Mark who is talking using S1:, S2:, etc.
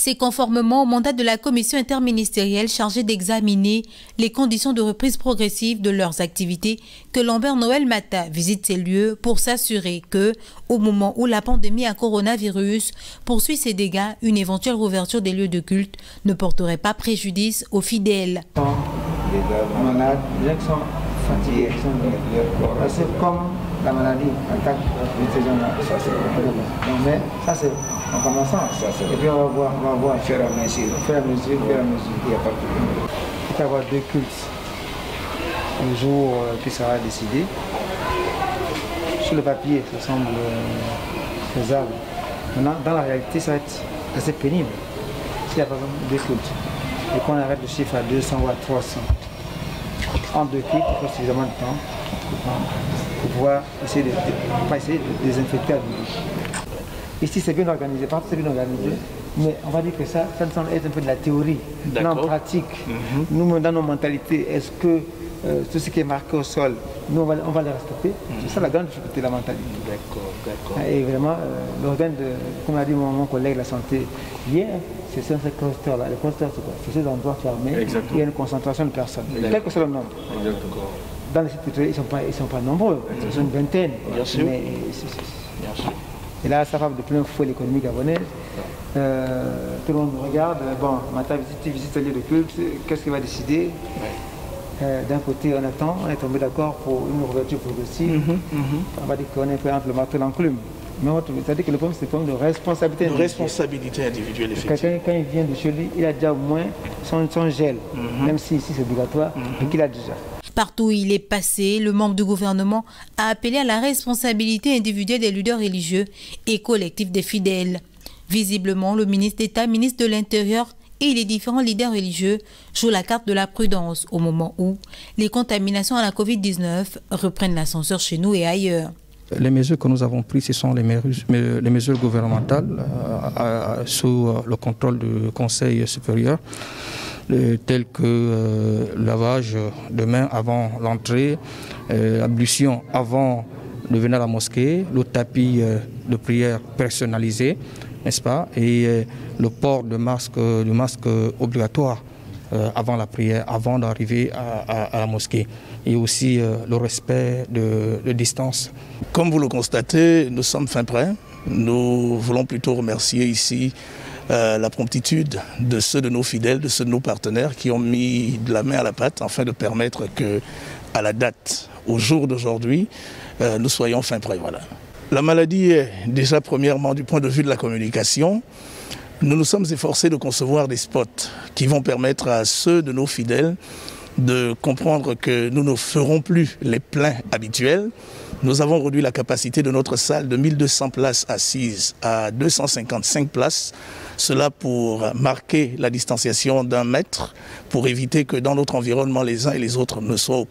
S1: C'est conformément au mandat de la commission interministérielle chargée d'examiner les conditions de reprise progressive de leurs activités que Lambert Noël Mata visite ces lieux pour s'assurer que, au moment où la pandémie à coronavirus poursuit ses dégâts, une éventuelle rouverture des lieux de culte ne porterait pas préjudice aux fidèles.
S2: Les malades, les gens qui sont fatigués, qui sont parce que comme la maladie attaque ces gens-là, mais ça c'est en commençant, et puis on va voir faire à mesure, il n'y a pas de problème. Il peut y avoir deux cultes un jour qui sera décidé. Sur le papier, ça semble faisable. Maintenant, dans la réalité, ça va être assez pénible. S'il y a par exemple deux cultes, et qu'on arrête le chiffre à 200 ou à 300, en deux cultes, il faut suffisamment de temps pour pouvoir essayer de désinfecter à nouveau. Ici, c'est bien organisé, partout c'est bien organisé, mais on va dire que ça me semble être un peu de la théorie. Dans la pratique, nous, dans nos mentalités, est-ce que tout ce qui est marqué au sol, nous, on va le respecter? C'est ça la grande difficulté de la mentalité. D'accord. Et vraiment, l'organe de, comme a dit mon collègue de la santé hier, c'est ce cluster-là. Le cluster, c'est quoi? C'est ces endroits fermés. Exactement. Il y a une concentration de personnes. Quel que soit le nombre. Exactement. Dans les sites culturels, ils ne sont pas nombreux. Ils sont une vingtaine. Bien sûr. Mais, bien sûr. Et là, ça frappe de plein fouet l'économie gabonaise. Tout le monde nous regarde. Bon, Mata visite le lieu de culte. Qu'est-ce qu'il va décider? D'un côté, on attend, on est tombé d'accord pour une ouverture progressive. On va dire qu'on est entre le marteau et l'enclume. Mais c'est-à-dire que le problème, c'est le problème de responsabilité individuelle.
S3: Responsabilité individuelle, effectivement.
S2: Quelqu'un, quand il vient de chez lui, il a déjà au moins son gel, même si ici c'est obligatoire, mais qu'il a déjà.
S1: Partout où il est passé, le membre du gouvernement a appelé à la responsabilité individuelle des leaders religieux et collectifs des fidèles. Visiblement, le ministre d'État, ministre de l'Intérieur et les différents leaders religieux jouent la carte de la prudence au moment où les contaminations à la Covid-19 reprennent l'ascenseur chez nous et ailleurs.
S4: Les mesures que nous avons prises, ce sont les mesures gouvernementales sous le contrôle du Conseil supérieur, telles que lavage de mains avant l'entrée, ablution avant de venir à la mosquée, le tapis de prière personnalisé, n'est-ce pas, et le port du masque obligatoire avant la prière, avant d'arriver à la mosquée, et aussi le respect de distance.
S3: Comme vous le constatez, nous sommes fin prêts. Nous voulons plutôt remercier ici la promptitude de ceux de nos fidèles, de ceux de nos partenaires qui ont mis de la main à la pâte afin de permettre que, à la date, au jour d'aujourd'hui, nous soyons fin prêts. Voilà. La maladie est déjà premièrement du point de vue de la communication. Nous nous sommes efforcés de concevoir des spots qui vont permettre à ceux de nos fidèles de comprendre que nous ne ferons plus les pleins habituels. Nous avons réduit la capacité de notre salle de 1200 places assises à 255 places. Cela pour marquer la distanciation d'1 mètre, pour éviter que dans notre environnement, les uns et les autres ne soient au